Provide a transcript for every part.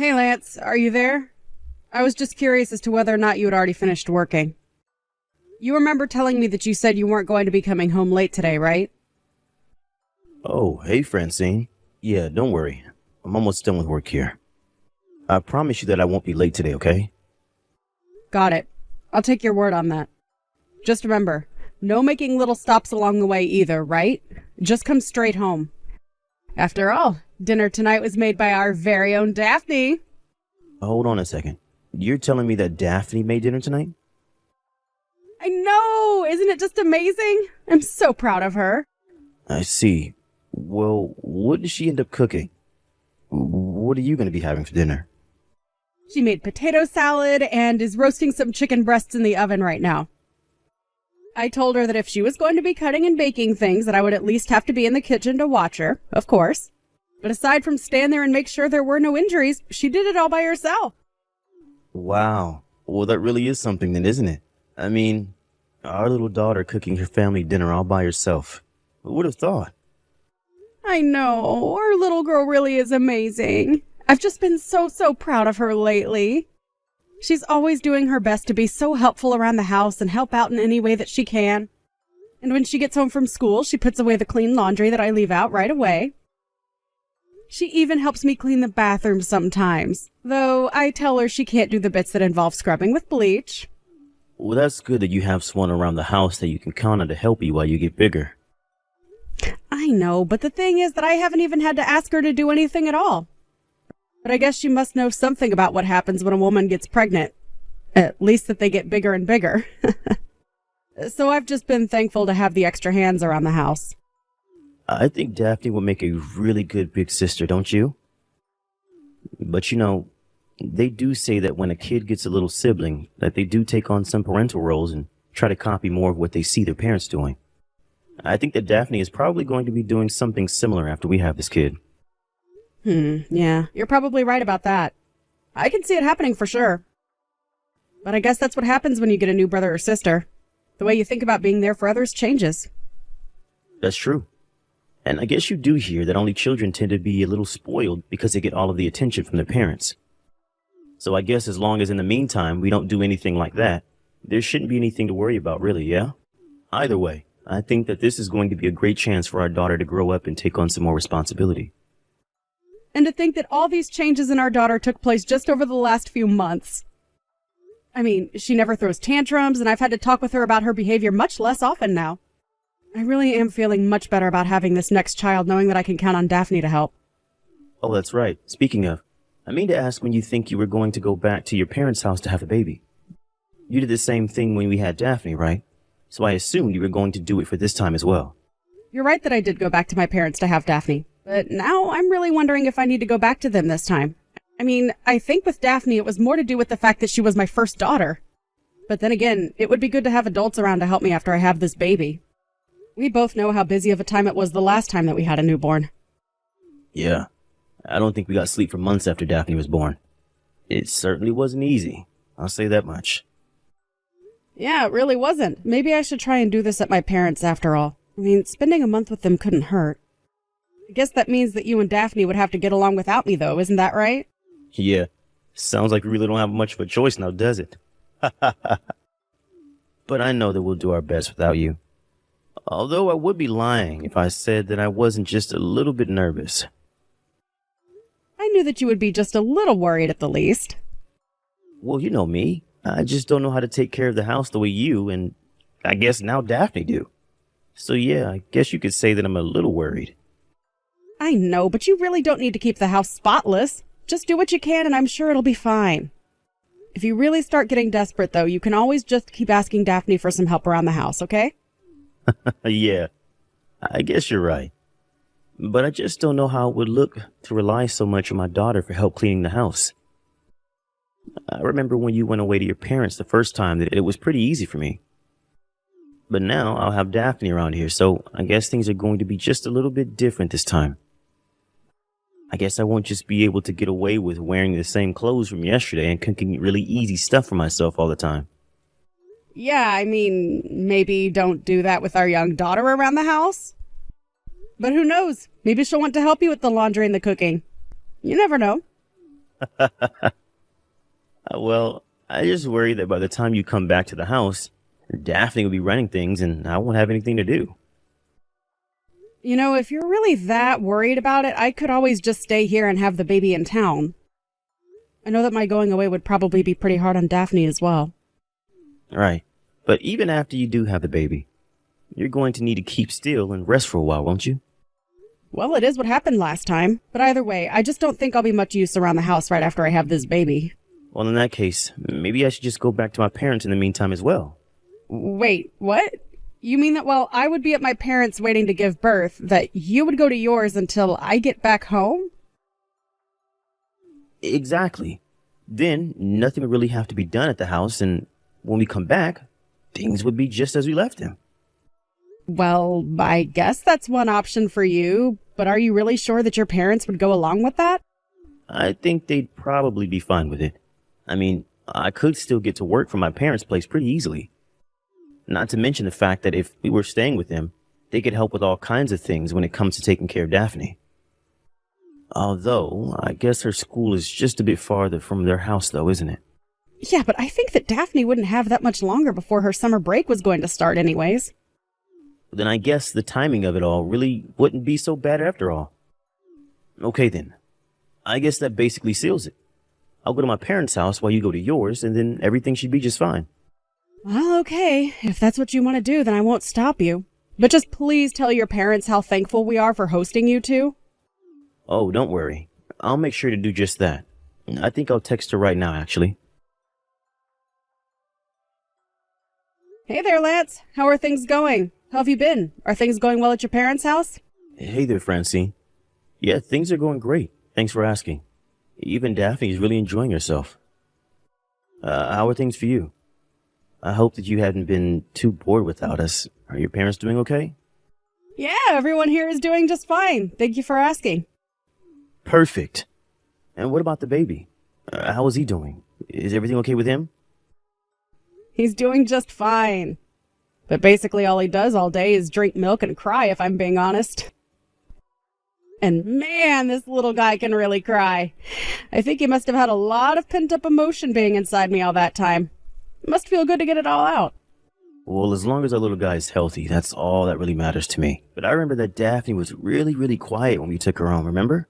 Hey Lance, are you there? I was just curious as to whether or not you had already finished working. You remember telling me that you said you weren't going to be coming home late today, right? Oh, hey Francine. Yeah, don't worry. I'm almost done with work here. I promise you that I won't be late today, okay? Got it. I'll take your word on that. Just remember, no making little stops along the way either, right? Just come straight home. After all, dinner tonight was made by our very own Daphne. Hold on a second. You're telling me that Daphne made dinner tonight? I know! Isn't it just amazing? I'm so proud of her. I see. Well, what did she end up cooking? What are you going to be having for dinner? She made potato salad and is roasting some chicken breasts in the oven right now. I told her that if she was going to be cutting and baking things, that I would at least have to be in the kitchen to watch her, of course. But aside from stand there and make sure there were no injuries, she did it all by herself. Wow. Well, that really is something then, isn't it? I mean, our little daughter cooking her family dinner all by herself. Who would have thought? I know, our little girl really is amazing. I've just been so proud of her lately. She's always doing her best to be so helpful around the house and help out in any way that she can. And when she gets home from school, she puts away the clean laundry that I leave out right away. She even helps me clean the bathroom sometimes, though I tell her she can't do the bits that involve scrubbing with bleach. Well, that's good that you have someone around the house that you can count on to help you while you get bigger. I know, but the thing is that I haven't even had to ask her to do anything at all. But I guess she must know something about what happens when a woman gets pregnant. At least that they get bigger and bigger. So I've just been thankful to have the extra hands around the house. I think Daphne would make a really good big sister, don't you? But you know, they do say that when a kid gets a little sibling, that they do take on some parental roles and try to copy more of what they see their parents doing. I think that Daphne is probably going to be doing something similar after we have this kid. Yeah, you're probably right about that. I can see it happening for sure. But I guess that's what happens when you get a new brother or sister. The way you think about being there for others changes. That's true. And I guess you do hear that only children tend to be a little spoiled because they get all of the attention from their parents. So I guess as long as in the meantime we don't do anything like that, there shouldn't be anything to worry about really, yeah? Either way, I think that this is going to be a great chance for our daughter to grow up and take on some more responsibility. And to think that all these changes in our daughter took place just over the last few months. I mean, she never throws tantrums, and I've had to talk with her about her behavior much less often now. I really am feeling much better about having this next child, knowing that I can count on Daphne to help. Oh, that's right. Speaking of, I mean to ask when you think you were going to go back to your parents' house to have a baby. You did the same thing when we had Daphne, right? So I assumed you were going to do it for this time as well. You're right that I did go back to my parents to have Daphne. But now I'm really wondering if I need to go back to them this time. I mean, I think with Daphne it was more to do with the fact that she was my first daughter. But then again, it would be good to have adults around to help me after I have this baby. We both know how busy of a time it was the last time that we had a newborn. Yeah, I don't think we got sleep for months after Daphne was born. It certainly wasn't easy, I'll say that much. Yeah, it really wasn't. Maybe I should try and do this at my parents' after all. I mean, spending a month with them couldn't hurt. I guess that means that you and Daphne would have to get along without me, though, isn't that right? Yeah, sounds like we really don't have much of a choice now, does it? But I know that we'll do our best without you. Although I would be lying if I said that I wasn't just a little bit nervous. I knew that you would be just a little worried at the least. Well, you know me. I just don't know how to take care of the house the way you and I guess now Daphne do. So yeah, I guess you could say that I'm a little worried. I know, but you really don't need to keep the house spotless. Just do what you can and I'm sure it'll be fine. If you really start getting desperate, though, you can always just keep asking Daphne for some help around the house, okay? Yeah, I guess you're right. But I just don't know how it would look to rely so much on my daughter for help cleaning the house. I remember when you went away to your parents the first time that it was pretty easy for me. But now I'll have Daphne around here, so I guess things are going to be just a little bit different this time. I guess I won't just be able to get away with wearing the same clothes from yesterday and cooking really easy stuff for myself all the time. Yeah, I mean, maybe don't do that with our young daughter around the house. But who knows? Maybe she'll want to help you with the laundry and the cooking. You never know. Well, I just worry that by the time you come back to the house, Daphne will be running things and I won't have anything to do. You know, if you're really that worried about it, I could always just stay here and have the baby in town. I know that my going away would probably be pretty hard on Daphne as well. Right. But even after you do have the baby, you're going to need to keep still and rest for a while, won't you? Well, it is what happened last time. But either way, I just don't think I'll be much use around the house right after I have this baby. Well, in that case, maybe I should just go back to my parents in the meantime as well. Wait, what? You mean that while I would be at my parents' waiting to give birth, that you would go to yours until I get back home? Exactly. Then nothing would really have to be done at the house, and when we come back, things would be just as we left them. Well, I guess that's one option for you, but are you really sure that your parents would go along with that? I think they'd probably be fine with it. I mean, I could still get to work from my parents' place pretty easily. Not to mention the fact that if we were staying with them, they could help with all kinds of things when it comes to taking care of Daphne. Although, I guess her school is just a bit farther from their house though, isn't it? Yeah, but I think that Daphne wouldn't have that much longer before her summer break was going to start anyways. Then I guess the timing of it all really wouldn't be so bad after all. Okay then. I guess that basically seals it. I'll go to my parents' house while you go to yours, and then everything should be just fine. Well, okay. If that's what you want to do, then I won't stop you. But just please tell your parents how thankful we are for hosting you two. Oh, don't worry. I'll make sure to do just that. I think I'll text her right now, actually. Hey there, Lance. How are things going? How have you been? Are things going well at your parents' house? Hey there, Francine. Yeah, things are going great. Thanks for asking. Even Daphne is really enjoying herself. How are things for you? I hope that you hadn't been too bored without us. Are your parents doing okay? Yeah, everyone here is doing just fine. Thank you for asking. Perfect. And what about the baby? How is he doing? Is everything okay with him? He's doing just fine. But basically all he does all day is drink milk and cry, if I'm being honest. And man, this little guy can really cry. I think he must have had a lot of pent-up emotion being inside me all that time. It must feel good to get it all out. Well, as long as our little guy is healthy, that's all that really matters to me. But I remember that Daphne was really, really quiet when we took her home, remember?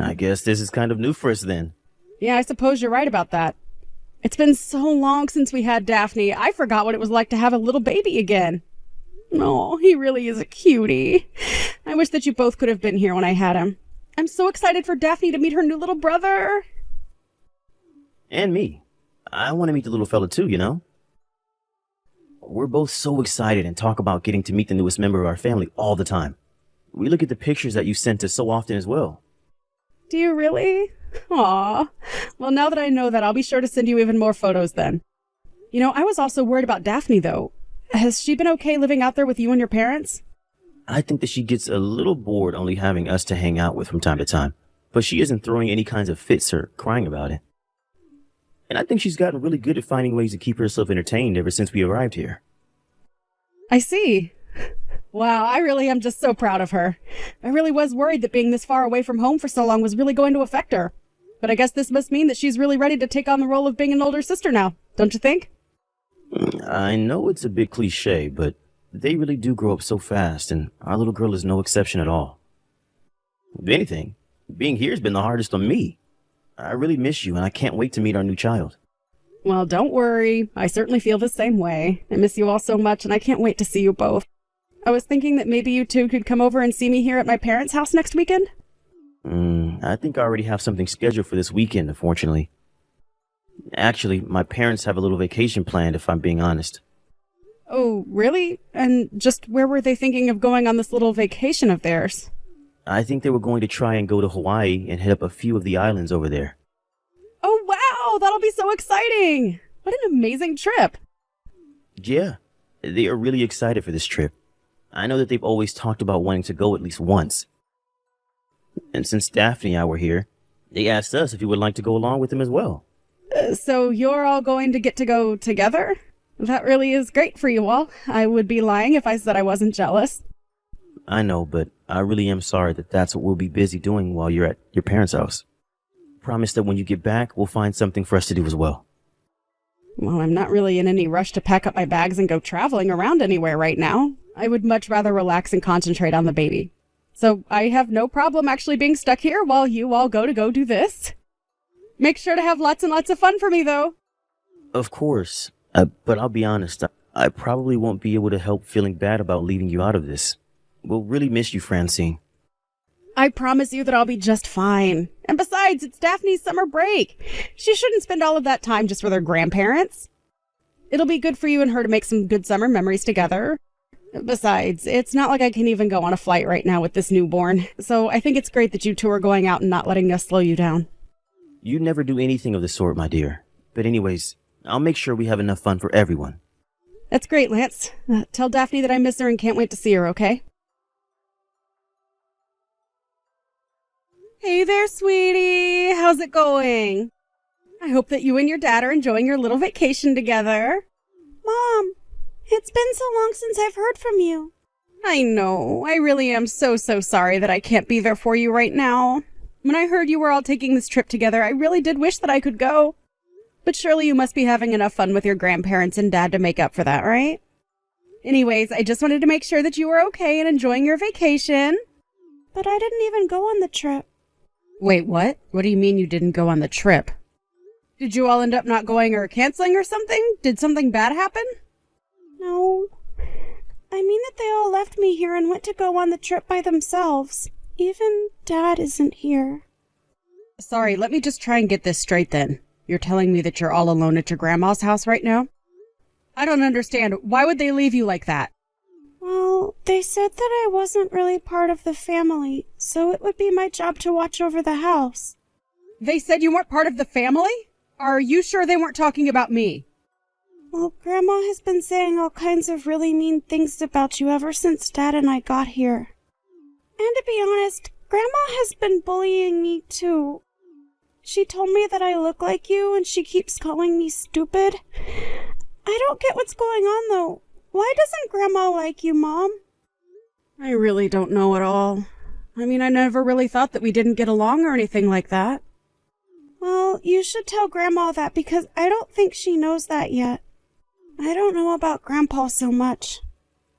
I guess this is kind of new for us then. Yeah, I suppose you're right about that. It's been so long since we had Daphne, I forgot what it was like to have a little baby again. Oh, he really is a cutie. I wish that you both could have been here when I had him. I'm so excited for Daphne to meet her new little brother. And me. I want to meet the little fella too, you know? We're both so excited and talk about getting to meet the newest member of our family all the time. We look at the pictures that you sent us so often as well. Do you really? Aw. Well, now that I know that, I'll be sure to send you even more photos then. You know, I was also worried about Daphne, though. Has she been okay living out there with you and your parents? I think that she gets a little bored only having us to hang out with from time to time, but she isn't throwing any kinds of fits or crying about it. And I think she's gotten really good at finding ways to keep herself entertained ever since we arrived here. I see. Wow, I really am just so proud of her. I really was worried that being this far away from home for so long was really going to affect her. But I guess this must mean that she's really ready to take on the role of being an older sister now, don't you think? I know it's a bit cliche, but they really do grow up so fast, and our little girl is no exception at all. If anything, being here has been the hardest on me. I really miss you, and I can't wait to meet our new child. Well, don't worry. I certainly feel the same way. I miss you all so much, and I can't wait to see you both. I was thinking that maybe you two could come over and see me here at my parents' house next weekend. I think I already have something scheduled for this weekend, unfortunately. Actually, my parents have a little vacation planned, if I'm being honest. Oh, really? And just where were they thinking of going on this little vacation of theirs? I think they were going to try and go to Hawaii and hit up a few of the islands over there. Oh, wow! That'll be so exciting! What an amazing trip! Yeah, they are really excited for this trip. I know that they've always talked about wanting to go at least once. And since Daphne and I were here, they asked us if we would like to go along with them as well. So you're all going to get to go together? That really is great for you all. I would be lying if I said I wasn't jealous. I know, but I really am sorry that that's what we'll be busy doing while you're at your parents' house. promise that when you get back, we'll find something for us to do as well. Well, I'm not really in any rush to pack up my bags and go traveling around anywhere right now. I would much rather relax and concentrate on the baby. So I have no problem actually being stuck here while you all go do this. Make sure to have lots and lots of fun for me, though. Of course. But I'll be honest, I probably won't be able to help feeling bad about leaving you out of this. We'll really miss you, Francine. I promise you that I'll be just fine. And besides, it's Daphne's summer break. She shouldn't spend all of that time just with her grandparents. It'll be good for you and her to make some good summer memories together. Besides, it's not like I can even go on a flight right now with this newborn. So I think it's great that you two are going out and not letting us slow you down. You never do anything of the sort, my dear. But anyways, I'll make sure we have enough fun for everyone. That's great, Lance. Tell Daphne that I miss her and can't wait to see her, okay? Hey there, sweetie. How's it going? I hope that you and your dad are enjoying your little vacation together. Mom, it's been so long since I've heard from you. I know. I really am so sorry that I can't be there for you right now. When I heard you were all taking this trip together, I really did wish that I could go. But surely you must be having enough fun with your grandparents and dad to make up for that, right? Anyways, I just wanted to make sure that you were okay and enjoying your vacation. But I didn't even go on the trip. Wait, what? What do you mean you didn't go on the trip? Did you all end up not going or canceling or something? Did something bad happen? No. I mean that they all left me here and went to go on the trip by themselves. Even Dad isn't here. Sorry, let me just try and get this straight then. You're telling me that you're all alone at your grandma's house right now? I don't understand. Why would they leave you like that? Well, they said that I wasn't really part of the family, so it would be my job to watch over the house. They said you weren't part of the family? Are you sure they weren't talking about me? Well, Grandma has been saying all kinds of really mean things about you ever since Dad and I got here. And to be honest, Grandma has been bullying me too. She told me that I look like you and she keeps calling me stupid. I don't get what's going on though. Why doesn't Grandma like you, Mom? I really don't know at all. I mean, I never really thought that we didn't get along or anything like that. Well, you should tell Grandma that because I don't think she knows that yet. I don't know about Grandpa so much.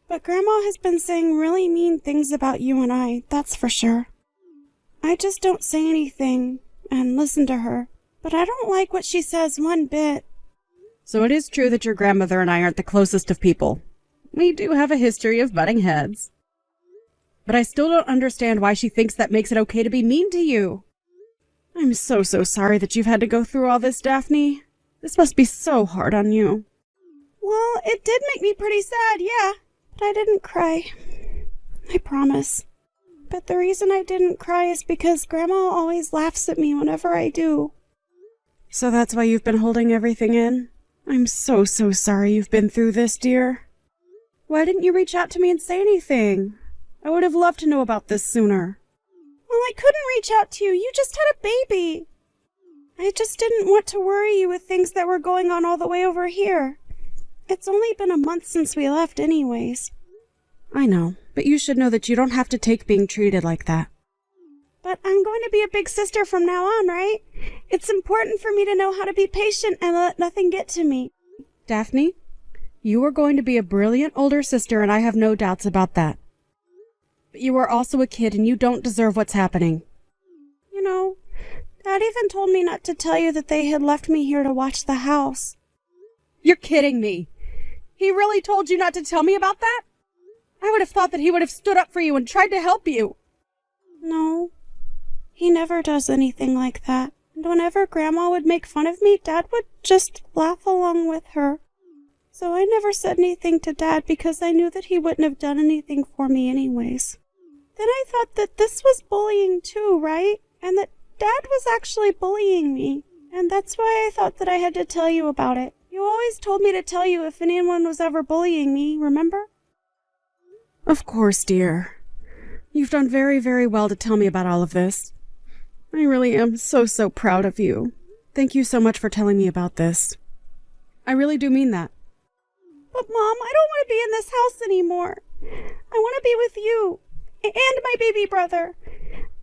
But Grandma has been saying really mean things about you and I, that's for sure. I just don't say anything and listen to her, but I don't like what she says one bit. So it is true that your grandmother and I aren't the closest of people. We do have a history of butting heads. But I still don't understand why she thinks that makes it okay to be mean to you. I'm so sorry that you've had to go through all this, Daphne. This must be so hard on you. Well, it did make me pretty sad, yeah, but I didn't cry. I promise. But the reason I didn't cry is because Grandma always laughs at me whenever I do. So that's why you've been holding everything in? I'm so sorry you've been through this, dear. Why didn't you reach out to me and say anything? I would have loved to know about this sooner. Well, I couldn't reach out to you. You just had a baby. I just didn't want to worry you with things that were going on all the way over here. It's only been a month since we left anyways. I know, but you should know that you don't have to take being treated like that. But I'm going to be a big sister from now on, right? It's important for me to know how to be patient and let nothing get to me. Daphne, you are going to be a brilliant older sister, and I have no doubts about that. But you are also a kid, and you don't deserve what's happening. You know, Dad even told me not to tell you that they had left me here to watch the house. You're kidding me. He really told you not to tell me about that? I would have thought that he would have stood up for you and tried to help you. No, he never does anything like that. And whenever Grandma would make fun of me, Dad would just laugh along with her. So I never said anything to Dad because I knew that he wouldn't have done anything for me anyways. Then I thought that this was bullying too, right? And that Dad was actually bullying me. And that's why I thought that I had to tell you about it. You always told me to tell you if anyone was ever bullying me, remember? Of course, dear. You've done very well to tell me about all of this. I really am so proud of you. Thank you so much for telling me about this. I really do mean that. But Mom, I don't want to be in this house anymore. I want to be with you and my baby brother.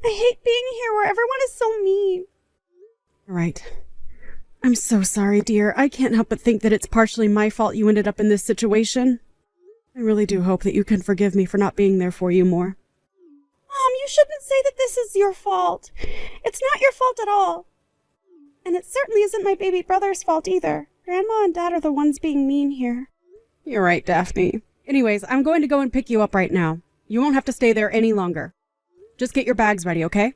I hate being here where everyone is so mean. right. I'm so sorry, dear. I can't help but think that it's partially my fault you ended up in this situation. I really do hope that you can forgive me for not being there for you more. Mom, you shouldn't say that this is your fault. It's not your fault at all. And it certainly isn't my baby brother's fault either. Grandma and Dad are the ones being mean here. You're right, Daphne. Anyways, I'm going to go and pick you up right now. You won't have to stay there any longer. Just get your bags ready, okay?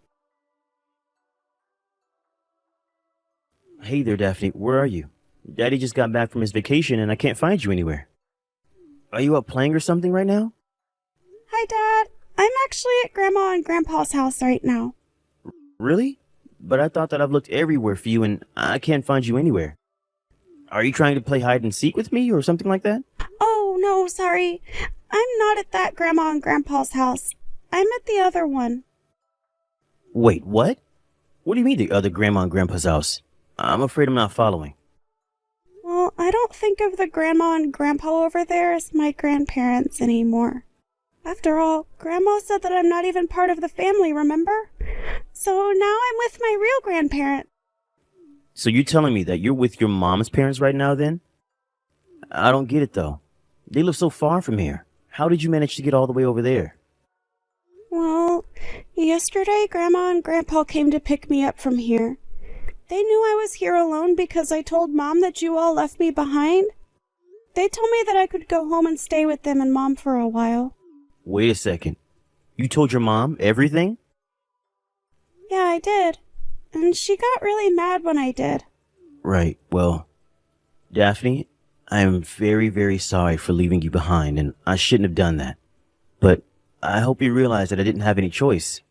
Hey there, Daphne. Where are you? Daddy just got back from his vacation and I can't find you anywhere. Are you up playing or something right now? Hi, Dad. I'm actually at Grandma and Grandpa's house right now. Really? But I thought that I've looked everywhere for you and I can't find you anywhere. Are you trying to play hide and seek with me or something like that? Oh, no, sorry. I'm not at that Grandma and Grandpa's house. I'm at the other one. Wait, what? What do you mean the other Grandma and Grandpa's house? I'm afraid I'm not following. Well, I don't think of the Grandma and Grandpa over there as my grandparents anymore. After all, Grandma said that I'm not even part of the family, remember? So now I'm with my real grandparent. So you're telling me that you're with your mom's parents right now then? I don't get it though. They live so far from here. How did you manage to get all the way over there? Well, yesterday Grandma and Grandpa came to pick me up from here. They knew I was here alone because I told Mom that you all left me behind. They told me that I could go home and stay with them and Mom for a while. Wait a second. You told your mom everything? Yeah, I did. And she got really mad when I did. Right, well, Daphne, I am very, very sorry for leaving you behind, and I shouldn't have done that. But I hope you realize that I didn't have any choice.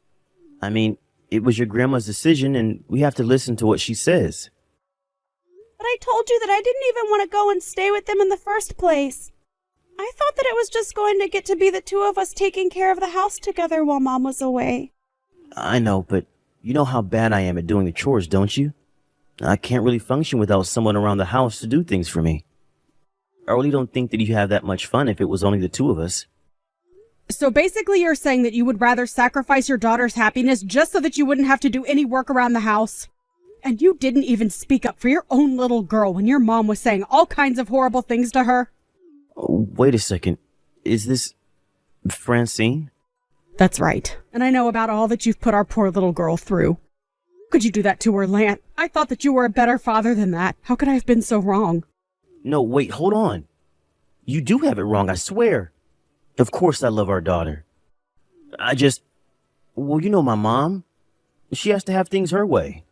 I mean, it was your grandma's decision, and we have to listen to what she says. But I told you that I didn't even want to go and stay with them in the first place. I thought that it was just going to get to be the two of us taking care of the house together while Mom was away. I know, but you know how bad I am at doing the chores, don't you? I can't really function without someone around the house to do things for me. I really don't think that you have that much fun if it was only the two of us. So basically you're saying that you would rather sacrifice your daughter's happiness just so that you wouldn't have to do any work around the house? And you didn't even speak up for your own little girl when your mom was saying all kinds of horrible things to her? Oh, wait a second. Is this Francine? That's right. And I know about all that you've put our poor little girl through. Could you do that to her, Lance? I thought that you were a better father than that. How could I have been so wrong? No, wait, hold on. You do have it wrong, I swear. Of course I love our daughter. Well, you know my mom. She has to have things her way.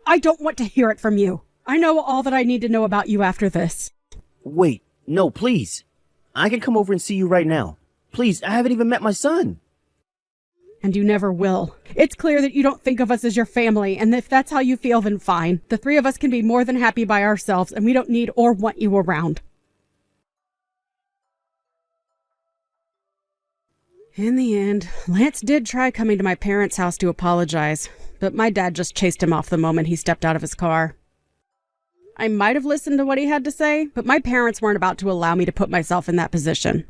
I don't want to hear it from you. I know all that I need to know about you after this. Wait, no, please. I can come over and see you right now. Please, I haven't even met my son. And you never will. It's clear that you don't think of us as your family, and if that's how you feel, then fine. The three of us can be more than happy by ourselves, and we don't need or want you around. In the end, Lance did try coming to my parents' house to apologize, but my dad just chased him off the moment he stepped out of his car. I might have listened to what he had to say, but my parents weren't about to allow me to put myself in that position.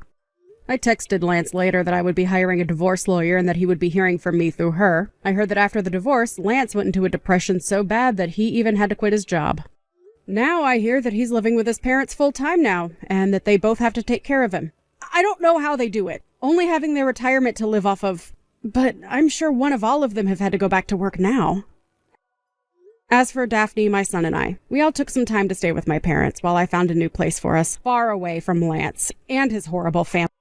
I texted Lance later that I would be hiring a divorce lawyer and that he would be hearing from me through her. I heard that after the divorce, Lance went into a depression so bad that he even had to quit his job. Now I hear that he's living with his parents full-time now, and that they both have to take care of him. I don't know how they do it, only having their retirement to live off of, but I'm sure one of all of them have had to go back to work now. As for Daphne, my son, and I, we all took some time to stay with my parents while I found a new place for us, far away from Lance and his horrible family.